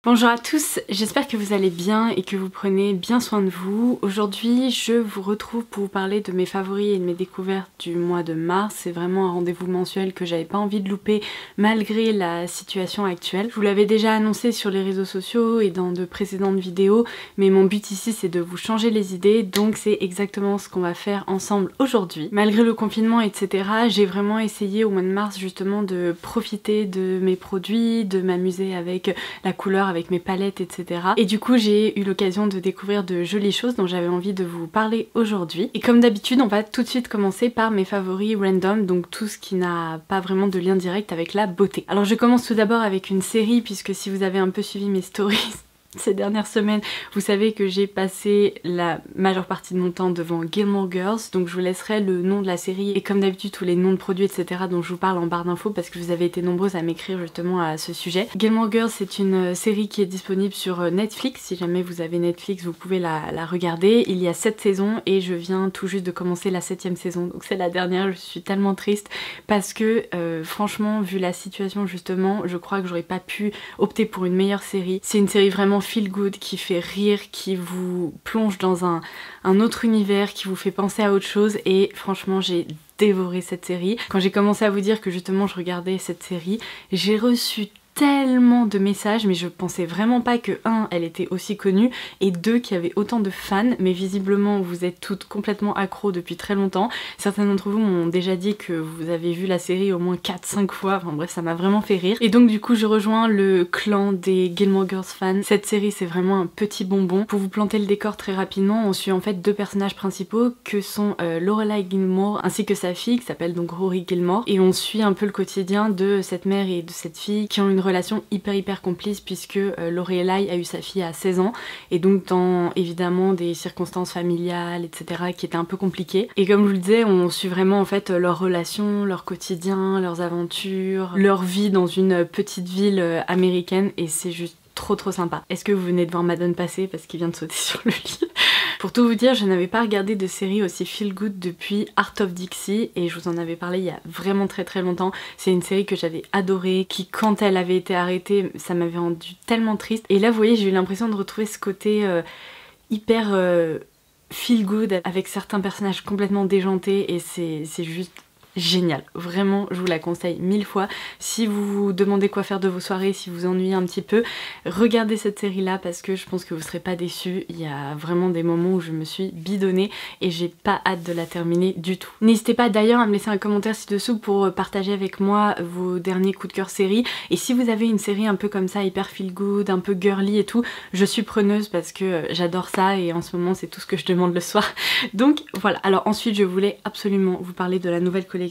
Bonjour à tous, j'espère que vous allez bien et que vous prenez bien soin de vous. Aujourd'hui je vous retrouve pour vous parler de mes favoris et de mes découvertes du mois de mars. C'est vraiment un rendez-vous mensuel que j'avais pas envie de louper malgré la situation actuelle. Je vous l'avais déjà annoncé sur les réseaux sociaux et dans de précédentes vidéos, mais mon but ici c'est de vous changer les idées, donc c'est exactement ce qu'on va faire ensemble aujourd'hui. Malgré le confinement etc, j'ai vraiment essayé au mois de mars justement de profiter de mes produits, de m'amuser avec la couleur, avec mes palettes etc. Et du coup j'ai eu l'occasion de découvrir de jolies choses dont j'avais envie de vous parler aujourd'hui. Et comme d'habitude on va tout de suite commencer par mes favoris random, donc tout ce qui n'a pas vraiment de lien direct avec la beauté. Alors je commence tout d'abord avec une série, puisque si vous avez un peu suivi mes stories ces dernières semaines, vous savez que j'ai passé la majeure partie de mon temps devant Gilmore Girls, donc je vous laisserai le nom de la série et comme d'habitude tous les noms de produits etc dont je vous parle en barre d'infos parce que vous avez été nombreuses à m'écrire justement à ce sujet. Gilmore Girls c'est une série qui est disponible sur Netflix, si jamais vous avez Netflix vous pouvez la regarder. Il y a 7 saisons et je viens tout juste de commencer la 7ème saison, donc c'est la dernière. Je suis tellement triste parce que franchement vu la situation justement je crois que j'aurais pas pu opter pour une meilleure série. C'est une série vraiment feel good, qui fait rire, qui vous plonge dans un autre univers, qui vous fait penser à autre chose et franchement j'ai dévoré cette série. Quand j'ai commencé à vous dire que justement je regardais cette série, j'ai reçu tellement de messages, mais je pensais vraiment pas que 1, elle était aussi connue et 2, qu'il y avait autant de fans, mais visiblement vous êtes toutes complètement accros depuis très longtemps. Certains d'entre vous m'ont déjà dit que vous avez vu la série au moins 4-5 fois, enfin bref ça m'a vraiment fait rire. Et donc du coup je rejoins le clan des Gilmore Girls fans. Cette série c'est vraiment un petit bonbon. Pour vous planter le décor très rapidement, on suit en fait deux personnages principaux que sont Lorelai Gilmore ainsi que sa fille qui s'appelle donc Rory Gilmore, et on suit un peu le quotidien de cette mère et de cette fille qui ont une relation hyper complice puisque Lorelai a eu sa fille à 16 ans et donc dans évidemment des circonstances familiales etc qui étaient un peu compliquées. Et comme je vous le disais, on suit vraiment en fait leur relation, leur quotidien, leurs aventures, leur vie dans une petite ville américaine et c'est juste trop sympa. Est-ce que vous venez de voir Madone passer parce qu'il vient de sauter sur le lit? Pour tout vous dire, je n'avais pas regardé de série aussi feel good depuis Art of Dixie et je vous en avais parlé il y a vraiment très longtemps. C'est une série que j'avais adorée, qui quand elle avait été arrêtée, ça m'avait rendu tellement triste. Et là vous voyez, j'ai eu l'impression de retrouver ce côté hyper feel good avec certains personnages complètement déjantés et c'est juste génial, vraiment je vous la conseille 1000 fois. Si vous vous demandez quoi faire de vos soirées, si vous ennuyez un petit peu, regardez cette série là parce que je pense que vous serez pas déçus. Il y a vraiment des moments où je me suis bidonnée et j'ai pas hâte de la terminer du tout. N'hésitez pas d'ailleurs à me laisser un commentaire ci-dessous pour partager avec moi vos derniers coups de cœur série, et si vous avez une série un peu comme ça, hyper feel good, un peu girly et tout, je suis preneuse parce que j'adore ça et en ce moment c'est tout ce que je demande le soir. Donc voilà. Alors ensuite je voulais absolument vous parler de la nouvelle collection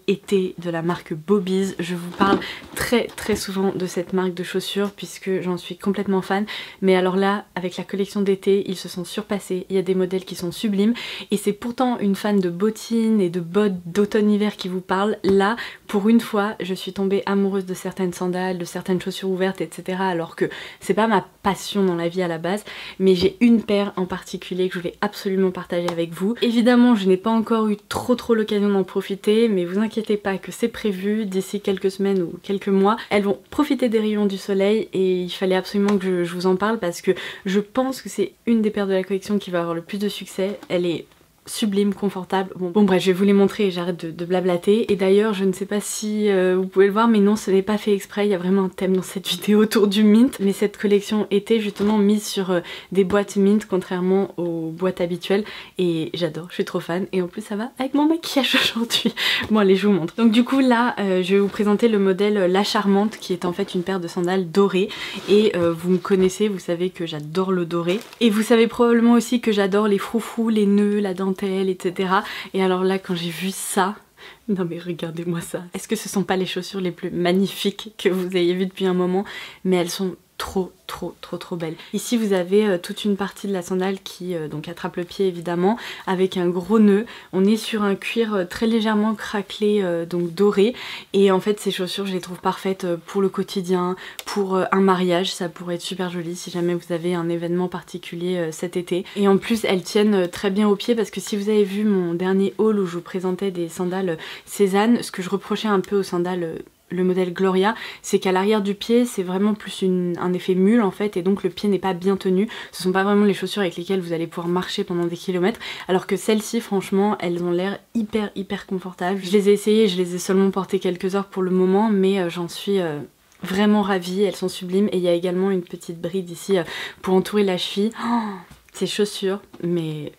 été de la marque Bobbies. Je vous parle très souvent de cette marque de chaussures puisque j'en suis complètement fan, mais alors là avec la collection d'été ils se sont surpassés. Il y a des modèles qui sont sublimes et c'est pourtant une fan de bottines et de bottes d'automne-hiver qui vous parle. Là pour une fois je suis tombée amoureuse de certaines sandales, de certaines chaussures ouvertes etc, alors que c'est pas ma passion dans la vie à la base, mais j'ai une paire en particulier que je voulais absolument partager avec vous. Évidemment je n'ai pas encore eu trop l'occasion d'en profiter, mais vous inquiétez pas que c'est prévu, d'ici quelques semaines ou quelques mois elles vont profiter des rayons du soleil et il fallait absolument que je vous en parle parce que je pense que c'est une des paires de la collection qui va avoir le plus de succès. Elle est sublime, confortable. Bon bref, je vais vous les montrer et j'arrête de blablater. Et d'ailleurs, je ne sais pas si vous pouvez le voir, mais non, ce n'est pas fait exprès. Il y a vraiment un thème dans cette vidéo autour du mint. Mais cette collection était justement mise sur des boîtes mint, contrairement aux boîtes habituelles. Et j'adore, je suis trop fan. Et en plus, ça va avec mon maquillage aujourd'hui. Bon, allez, je vous montre. Donc du coup, là, je vais vous présenter le modèle La Charmante, qui est en fait une paire de sandales dorées. Et vous me connaissez, vous savez que j'adore le doré. Et vous savez probablement aussi que j'adore les froufrous, les nœuds, la dentelle, etc. Et alors là quand j'ai vu ça, non mais regardez-moi ça. Est-ce que ce sont pas les chaussures les plus magnifiques que vous ayez vues depuis un moment? Mais elles sont trop belle. Ici vous avez toute une partie de la sandale qui donc attrape le pied évidemment avec un gros nœud. On est sur un cuir très légèrement craquelé donc doré, et en fait ces chaussures je les trouve parfaites pour le quotidien, pour un mariage, ça pourrait être super joli si jamais vous avez un événement particulier cet été. Et en plus elles tiennent très bien aux pieds parce que si vous avez vu mon dernier haul où je vous présentais des sandales Cézanne, ce que je reprochais un peu aux sandales le modèle Gloria, c'est qu'à l'arrière du pied c'est vraiment plus un effet mule en fait, et donc le pied n'est pas bien tenu. Ce sont pas vraiment les chaussures avec lesquelles vous allez pouvoir marcher pendant des kilomètres, alors que celles-ci franchement elles ont l'air hyper confortables. Je les ai essayées, je les ai seulement portées quelques heures pour le moment, mais j'en suis vraiment ravie, elles sont sublimes. Et il y a également une petite bride ici pour entourer la cheville. Oh, ces chaussures, mais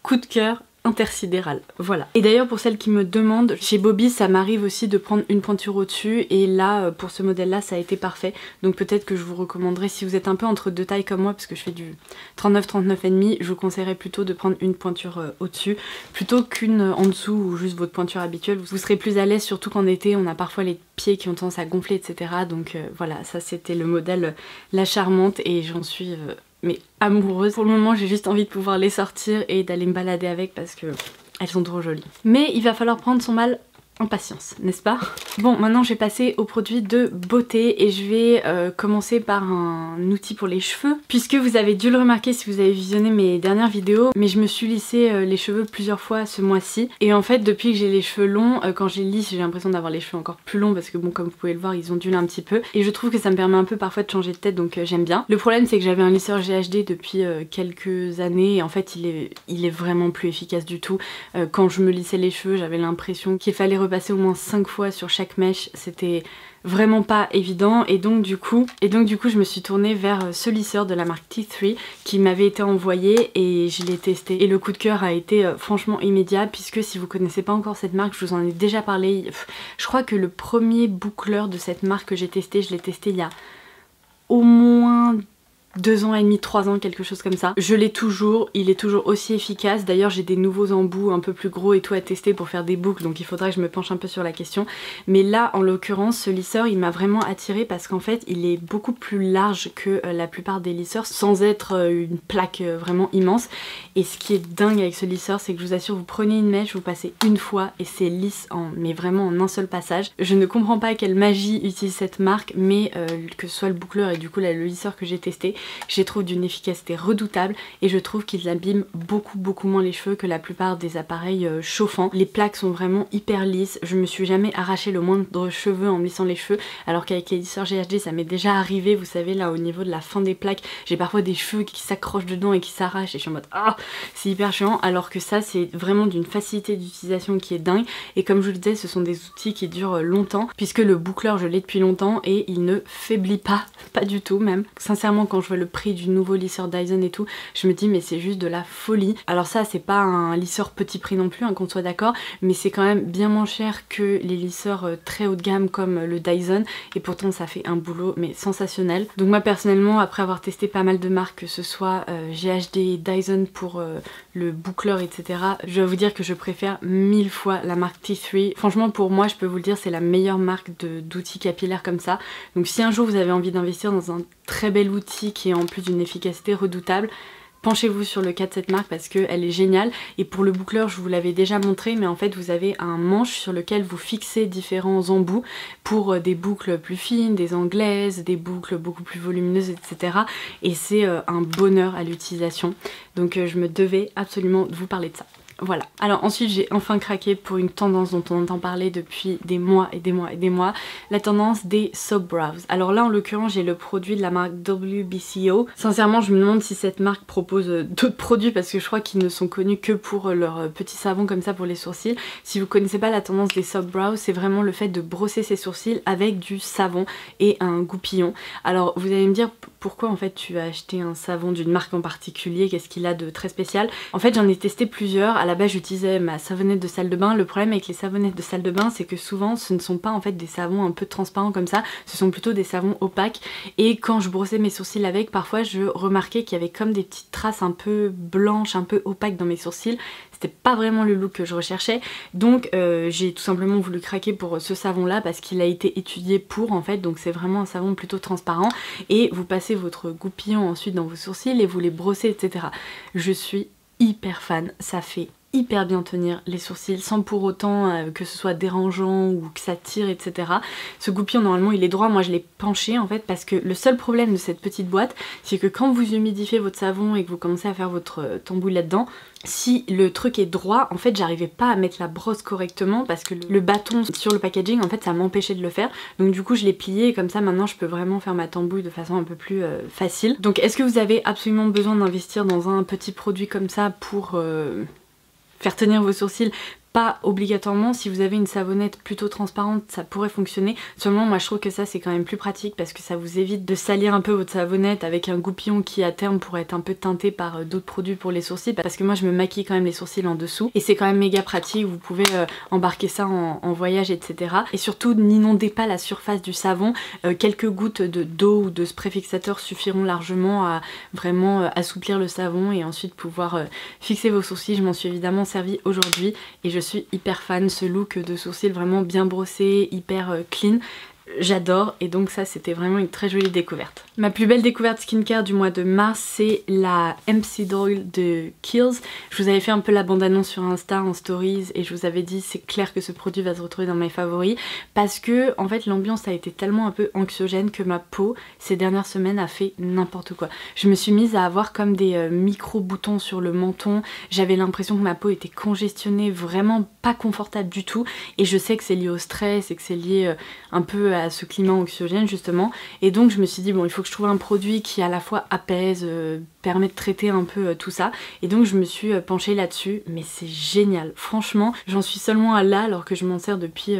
coup de cœur intersidéral, voilà. Et d'ailleurs pour celles qui me demandent, chez Bobby ça m'arrive aussi de prendre une pointure au-dessus, et là pour ce modèle là ça a été parfait, donc peut-être que je vous recommanderais, si vous êtes un peu entre deux tailles comme moi, parce que je fais du 39-39,5, je vous conseillerais plutôt de prendre une pointure au-dessus plutôt qu'une en dessous ou juste votre pointure habituelle. Vous serez plus à l'aise, surtout qu'en été on a parfois les pieds qui ont tendance à gonfler, etc. Donc voilà, ça c'était le modèle La Charmante, et j'en suis mais amoureuse. Pour le moment j'ai juste envie de pouvoir les sortir et d'aller me balader avec parce que elles sont trop jolies. Mais il va falloir prendre son mal en patience, n'est-ce pas? Bon, maintenant je vais passer aux produits de beauté, et je vais commencer par un outil pour les cheveux, puisque vous avez dû le remarquer si vous avez visionné mes dernières vidéos, mais je me suis lissé les cheveux plusieurs fois ce mois-ci, et en fait depuis que j'ai les cheveux longs, quand je les lisse j'ai l'impression d'avoir les cheveux encore plus longs, parce que bon, comme vous pouvez le voir, ils ondulent un petit peu, et je trouve que ça me permet un peu parfois de changer de tête, donc j'aime bien. Le problème c'est que j'avais un lisseur GHD depuis quelques années, et en fait il est vraiment plus efficace du tout. Quand je me lissais les cheveux j'avais l'impression qu'il fallait repasser au moins 5 fois sur chaque mèche, c'était vraiment pas évident, et donc du coup je me suis tournée vers ce lisseur de la marque T3 qui m'avait été envoyé, et je l'ai testé, et le coup de cœur a été franchement immédiat, puisque si vous connaissez pas encore cette marque, je vous en ai déjà parlé. Je crois que le premier boucleur de cette marque que j'ai testé, je l'ai testé il y a au moins 2 ans et demi, 3 ans, quelque chose comme ça. Je l'ai toujours, il est toujours aussi efficace. D'ailleurs j'ai des nouveaux embouts un peu plus gros et tout à tester pour faire des boucles, donc il faudra que je me penche un peu sur la question. Mais là en l'occurrence ce lisseur il m'a vraiment attirée, parce qu'en fait il est beaucoup plus large que la plupart des lisseurs, sans être une plaque vraiment immense. Et ce qui est dingue avec ce lisseur, c'est que je vous assure, vous prenez une mèche, vous passez une fois et c'est lisse, mais vraiment en un seul passage. Je ne comprends pas quelle magie utilise cette marque, mais que ce soit le boucleur et du coup là, le lisseur que j'ai testé, je les trouve d'une efficacité redoutable, et je trouve qu'ils abîment beaucoup moins les cheveux que la plupart des appareils chauffants. Les plaques sont vraiment hyper lisses, je me suis jamais arraché le moindre cheveu en me lissant les cheveux, alors qu'avec les lisseurs GHD ça m'est déjà arrivé, vous savez là au niveau de la fin des plaques, j'ai parfois des cheveux qui s'accrochent dedans et qui s'arrachent, et je suis en mode ah c'est hyper chiant, alors que ça c'est vraiment d'une facilité d'utilisation qui est dingue. Et comme je vous le disais, ce sont des outils qui durent longtemps, puisque le boucleur je l'ai depuis longtemps et il ne faiblit pas du tout même. Sincèrement quand je vois le prix du nouveau lisseur Dyson et tout, je me dis mais c'est juste de la folie. Alors ça c'est pas un lisseur petit prix non plus, hein, qu'on soit d'accord, mais c'est quand même bien moins cher que les lisseurs très haut de gamme comme le Dyson, et pourtant ça fait un boulot mais sensationnel. Donc moi personnellement, après avoir testé pas mal de marques, que ce soit GHD, Dyson pour le boucleur etc, je dois vous dire que je préfère 1000 fois la marque T3. Franchement pour moi je peux vous le dire, c'est la meilleure marque d'outils capillaires comme ça. Donc si un jour vous avez envie d'investir dans un très bel outil qui est en plus d'une efficacité redoutable, penchez-vous sur le cas de cette marque parce qu'elle est géniale. Et pour le boucleur je vous l'avais déjà montré, mais en fait vous avez un manche sur lequel vous fixez différents embouts pour des boucles plus fines, des anglaises, des boucles beaucoup plus volumineuses etc. Et c'est un bonheur à l'utilisation, donc je me devais absolument de vous parler de ça. Voilà. Alors ensuite j'ai enfin craqué pour une tendance dont on entend parler depuis des mois et des mois et des mois, la tendance des soap brows. Alors là en l'occurrence j'ai le produit de la marque WBCO. Sincèrement je me demande si cette marque propose d'autres produits, parce que je crois qu'ils ne sont connus que pour leur petit savon comme ça pour les sourcils. Si vous connaissez pas la tendance des soap brows, c'est vraiment le fait de brosser ses sourcils avec du savon et un goupillon. Alors vous allez me dire pourquoi en fait tu as acheté un savon d'une marque en particulier, qu'est-ce qu'il a de très spécial? En fait j'en ai testé plusieurs. À la base j'utilisais ma savonnette de salle de bain. Le problème avec les savonnettes de salle de bain, c'est que souvent ce ne sont pas en fait des savons un peu transparents comme ça, ce sont plutôt des savons opaques, et quand je brossais mes sourcils avec, parfois je remarquais qu'il y avait comme des petites traces un peu blanches, un peu opaques dans mes sourcils. C'était pas vraiment le look que je recherchais, donc j'ai tout simplement voulu craquer pour ce savon là parce qu'il a été étudié pour en fait, donc c'est vraiment un savon plutôt transparent, et vous passez votre goupillon ensuite dans vos sourcils et vous les brossez etc. Je suis hyper fan, ça fait hyper bien tenir les sourcils sans pour autant que ce soit dérangeant ou que ça tire, etc. Ce goupillon normalement il est droit, moi je l'ai penché en fait parce que le seul problème de cette petite boîte c'est que quand vous humidifiez votre savon et que vous commencez à faire votre tambouille là-dedans, si le truc est droit, en fait j'arrivais pas à mettre la brosse correctement parce que le bâton sur le packaging en fait ça m'empêchait de le faire, donc du coup je l'ai plié et comme ça maintenant je peux vraiment faire ma tambouille de façon un peu plus facile. Donc est-ce que vous avez absolument besoin d'investir dans un petit produit comme ça pour faire tenir vos sourcils? Pas obligatoirement, si vous avez une savonnette plutôt transparente ça pourrait fonctionner, seulement moi je trouve que ça c'est quand même plus pratique parce que ça vous évite de salir un peu votre savonnette avec un goupillon qui à terme pourrait être un peu teinté par d'autres produits pour les sourcils, parce que moi je me maquille quand même les sourcils en dessous et c'est quand même méga pratique, vous pouvez embarquer ça en voyage, etc. Et surtout n'inondez pas la surface du savon, quelques gouttes d'eau ou de spray fixateur suffiront largement à vraiment assouplir le savon et ensuite pouvoir fixer vos sourcils. Je m'en suis évidemment servi aujourd'hui et je suis hyper fan, ce look de sourcils vraiment bien brossé, hyper clean. J'adore et donc ça c'était vraiment une très jolie découverte. Ma plus belle découverte skincare du mois de mars c'est la MC Oil de Kiehl's. Je vous avais fait un peu la bande-annonce sur Insta en stories et je vous avais dit c'est clair que ce produit va se retrouver dans mes favoris parce que en fait l'ambiance a été tellement un peu anxiogène que ma peau ces dernières semaines a fait n'importe quoi. Je me suis mise à avoir comme des micro boutons sur le menton, j'avais l'impression que ma peau était congestionnée, vraiment pas confortable du tout et je sais que c'est lié au stress et que c'est lié un peu à ce climat anxiogène justement, et donc je me suis dit bon il faut que je trouve un produit qui à la fois apaise, permet de traiter un peu tout ça, et donc je me suis penchée là-dessus, mais c'est génial, franchement j'en suis seulement à là alors que je m'en sers depuis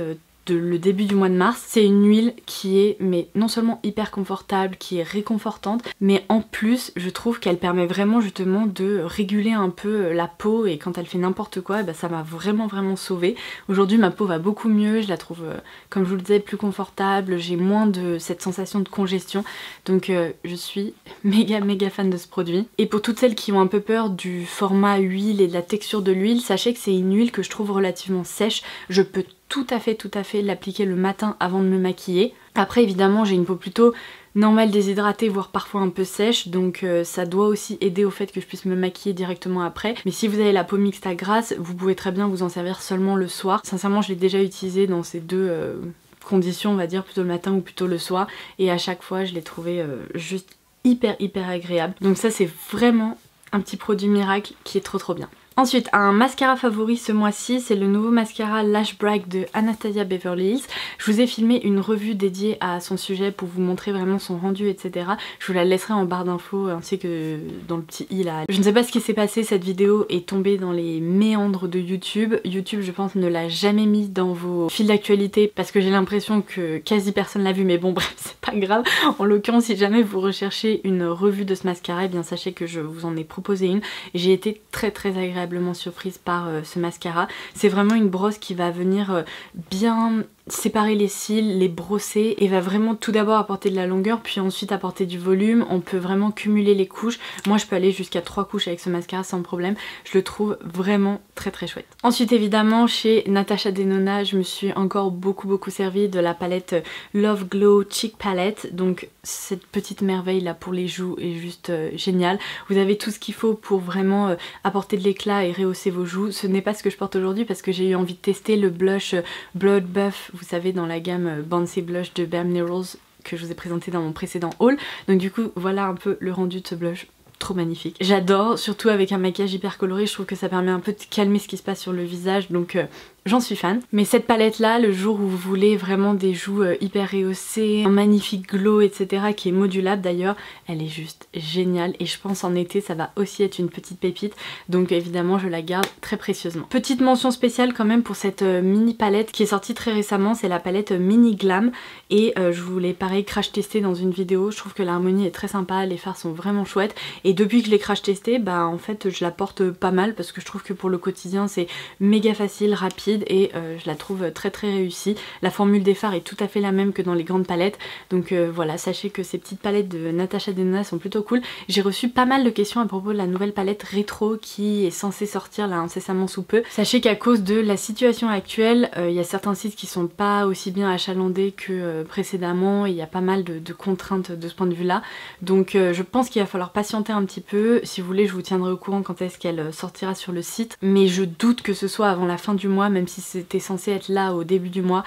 le début du mois de mars. C'est une huile qui est mais non seulement hyper confortable, qui est réconfortante, mais en plus je trouve qu'elle permet vraiment justement de réguler un peu la peau et quand elle fait n'importe quoi, bah, ça m'a vraiment sauvée. Aujourd'hui ma peau va beaucoup mieux, je la trouve comme je vous le disais plus confortable, j'ai moins de cette sensation de congestion, donc je suis méga fan de ce produit. Et pour toutes celles qui ont un peu peur du format huile et de la texture de l'huile, sachez que c'est une huile que je trouve relativement sèche, je peux tout à fait l'appliquer le matin avant de me maquiller. Après évidemment j'ai une peau plutôt normale déshydratée voire parfois un peu sèche, donc ça doit aussi aider au fait que je puisse me maquiller directement après, mais si vous avez la peau mixte à grasse vous pouvez très bien vous en servir seulement le soir. Sincèrement je l'ai déjà utilisé dans ces deux conditions, on va dire plutôt le matin ou plutôt le soir, et à chaque fois je l'ai trouvé juste hyper agréable, donc ça c'est vraiment un petit produit miracle qui est trop bien. Ensuite, un mascara favori ce mois-ci, c'est le nouveau mascara Lash Bright de Anastasia Beverly Hills. Je vous ai filmé une revue dédiée à son sujet pour vous montrer vraiment son rendu, etc. Je vous la laisserai en barre d'infos ainsi que dans le petit i là. Je ne sais pas ce qui s'est passé, cette vidéo est tombée dans les méandres de YouTube. YouTube, je pense, ne l'a jamais mis dans vos fils d'actualité parce que j'ai l'impression que quasi personne l'a vu, mais bon bref, c'est pas grave. En l'occurrence, si jamais vous recherchez une revue de ce mascara, eh bien sachez que je vous en ai proposé une. J'ai été très agréablement surprise par ce mascara. C'est vraiment une brosse qui va venir bien séparer les cils, les brosser et va vraiment tout d'abord apporter de la longueur puis ensuite apporter du volume. On peut vraiment cumuler les couches. Moi je peux aller jusqu'à 3 couches avec ce mascara sans problème. Je le trouve vraiment très chouette. Ensuite évidemment chez Natasha Denona je me suis encore beaucoup servi de la palette Love Glow Cheek Palette. Donc cette petite merveille là pour les joues est juste géniale. Vous avez tout ce qu'il faut pour vraiment apporter de l'éclat et rehausser vos joues. Ce n'est pas ce que je porte aujourd'hui parce que j'ai eu envie de tester le blush Blood Buff, vous savez, dans la gamme Bouncy Blush de Bare Minerals que je vous ai présenté dans mon précédent haul. Donc du coup voilà un peu le rendu de ce blush. Trop magnifique. J'adore, surtout avec un maquillage hyper coloré, je trouve que ça permet un peu de calmer ce qui se passe sur le visage, donc j'en suis fan. Mais cette palette là, le jour où vous voulez vraiment des joues hyper rehaussées, un magnifique glow, etc. qui est modulable d'ailleurs, elle est juste géniale et je pense en été ça va aussi être une petite pépite, donc évidemment je la garde très précieusement. Petite mention spéciale quand même pour cette mini palette qui est sortie très récemment, c'est la palette Mini Glam et je voulais pareil crash tester dans une vidéo. Je trouve que l'harmonie est très sympa, les fards sont vraiment chouettes et depuis que je l'ai crash testé, bah en fait je la porte pas mal parce que je trouve que pour le quotidien c'est méga facile, rapide. vide et je la trouve très réussie. La formule des fards est tout à fait la même que dans les grandes palettes, donc voilà, sachez que ces petites palettes de Natasha Denona sont plutôt cool. J'ai reçu pas mal de questions à propos de la nouvelle palette rétro qui est censée sortir là incessamment sous peu. Sachez qu'à cause de la situation actuelle, il y a certains sites qui sont pas aussi bien achalandés que précédemment et il y a pas mal de contraintes de ce point de vue là, donc je pense qu'il va falloir patienter un petit peu. Si vous voulez, je vous tiendrai au courant quand est-ce qu'elle sortira sur le site, mais je doute que ce soit avant la fin du mois, même si c'était censé être là au début du mois.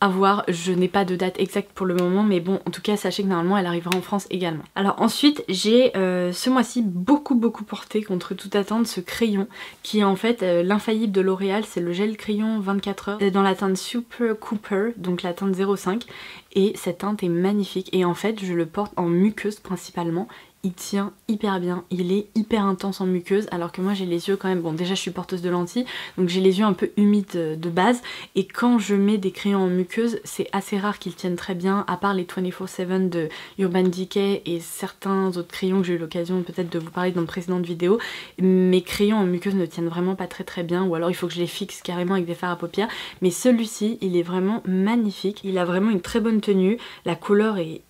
À voir, je n'ai pas de date exacte pour le moment, mais bon, en tout cas sachez que normalement elle arrivera en France également. Alors ensuite j'ai ce mois-ci beaucoup porté contre toute attente ce crayon qui est en fait l'infaillible de L'Oréal. C'est le gel crayon 24 heures dans la teinte Super Cooper, donc la teinte 05, et cette teinte est magnifique et en fait je le porte en muqueuse principalement. Il tient hyper bien, il est hyper intense en muqueuse, alors que moi j'ai les yeux quand même, bon déjà je suis porteuse de lentilles, donc j'ai les yeux un peu humides de base, et quand je mets des crayons en muqueuse, c'est assez rare qu'ils tiennent très bien, à part les 24/7 de Urban Decay et certains autres crayons que j'ai eu l'occasion peut-être de vous parler dans de précédentes vidéos. Mes crayons en muqueuse ne tiennent vraiment pas très bien, ou alors il faut que je les fixe carrément avec des fards à paupières, mais celui-ci il est vraiment magnifique, il a vraiment une très bonne tenue, la couleur est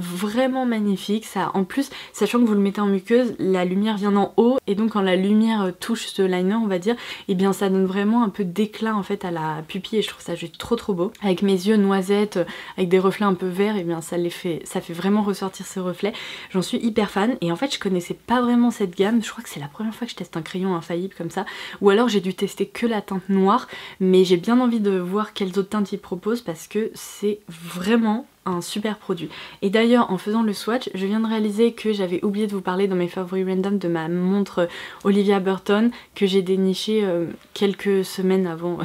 vraiment magnifique. Ça, en plus, sachant que vous le mettez en muqueuse, la lumière vient d'en haut et donc quand la lumière touche ce liner, on va dire, et bien ça donne vraiment un peu d'éclat en fait à la pupille et je trouve ça juste trop beau. Avec mes yeux noisettes, avec des reflets un peu verts, et bien ça fait vraiment ressortir ces reflets. J'en suis hyper fan et en fait je connaissais pas vraiment cette gamme. Je crois que c'est la première fois que je teste un crayon infaillible comme ça, ou alors j'ai dû tester que la teinte noire, mais j'ai bien envie de voir quelles autres teintes ils proposent parce que c'est vraiment un super produit. Et d'ailleurs en faisant le swatch, je viens de réaliser que j'avais oublié de vous parler dans mes favoris random de ma montre Olivia Burton que j'ai dénichée quelques semaines avant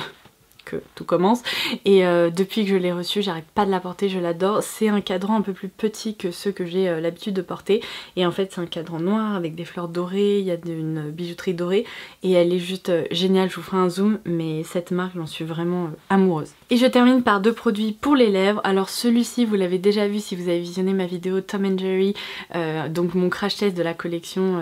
que tout commence, et depuis que je l'ai reçue j'arrête pas de la porter, je l'adore. C'est un cadran un peu plus petit que ceux que j'ai l'habitude de porter, et en fait c'est un cadran noir avec des fleurs dorées, il y a une bijouterie dorée et elle est juste géniale. Je vous ferai un zoom, mais cette marque j'en suis vraiment amoureuse. Et je termine par deux produits pour les lèvres. Alors celui-ci vous l'avez déjà vu si vous avez visionné ma vidéo Tom & Jerry, donc mon crash test de la collection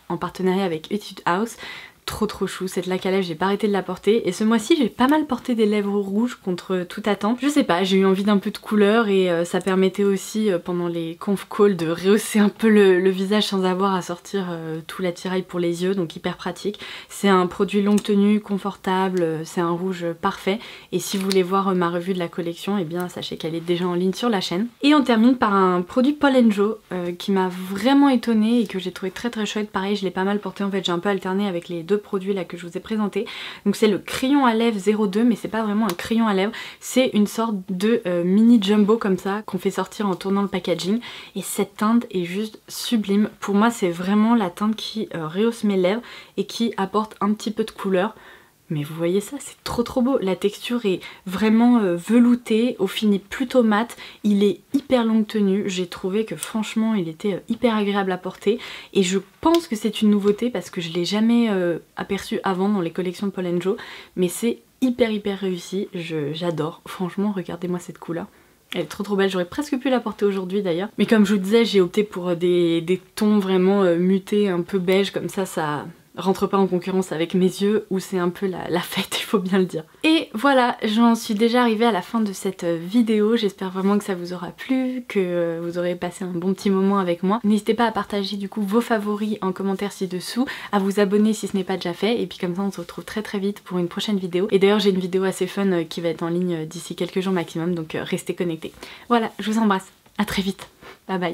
en partenariat avec Etude House. Trop chou, cette laque à lèvres j'ai pas arrêté de la porter, et ce mois-ci j'ai pas mal porté des lèvres rouges contre toute attente. Je sais pas, j'ai eu envie d'un peu de couleur et ça permettait aussi pendant les conf calls de rehausser un peu le visage sans avoir à sortir tout l'attirail pour les yeux, donc hyper pratique. C'est un produit longue tenue, confortable, c'est un rouge parfait, et si vous voulez voir ma revue de la collection, et bien sachez qu'elle est déjà en ligne sur la chaîne. Et on termine par un produit Paul & Joe qui m'a vraiment étonnée et que j'ai trouvé très chouette. Pareil, je l'ai pas mal porté en fait, j'ai un peu alterné avec les deux produits là que je vous ai présentés. Donc c'est le crayon à lèvres 02, mais c'est pas vraiment un crayon à lèvres, c'est une sorte de mini jumbo comme ça qu'on fait sortir en tournant le packaging, et cette teinte est juste sublime. Pour moi c'est vraiment la teinte qui rehausse mes lèvres et qui apporte un petit peu de couleur. Mais vous voyez ça, c'est trop beau. La texture est vraiment veloutée, au fini plutôt mat. Il est hyper longue tenue. J'ai trouvé que franchement il était hyper agréable à porter. Et je pense que c'est une nouveauté parce que je l'ai jamais aperçu avant dans les collections de Paul & Joe. Mais c'est hyper réussi. J'adore. Franchement, regardez-moi cette couleur. Elle est trop belle, j'aurais presque pu la porter aujourd'hui d'ailleurs. Mais comme je vous disais, j'ai opté pour des tons vraiment mutés, un peu beige, comme ça rentre pas en concurrence avec mes yeux où c'est un peu la fête, il faut bien le dire. Et voilà, j'en suis déjà arrivée à la fin de cette vidéo. J'espère vraiment que ça vous aura plu, que vous aurez passé un bon petit moment avec moi. N'hésitez pas à partager du coup vos favoris en commentaire ci-dessous, à vous abonner si ce n'est pas déjà fait, et puis comme ça on se retrouve très vite pour une prochaine vidéo. Et d'ailleurs j'ai une vidéo assez fun qui va être en ligne d'ici quelques jours maximum, donc restez connectés. Voilà, je vous embrasse, à très vite, bye bye.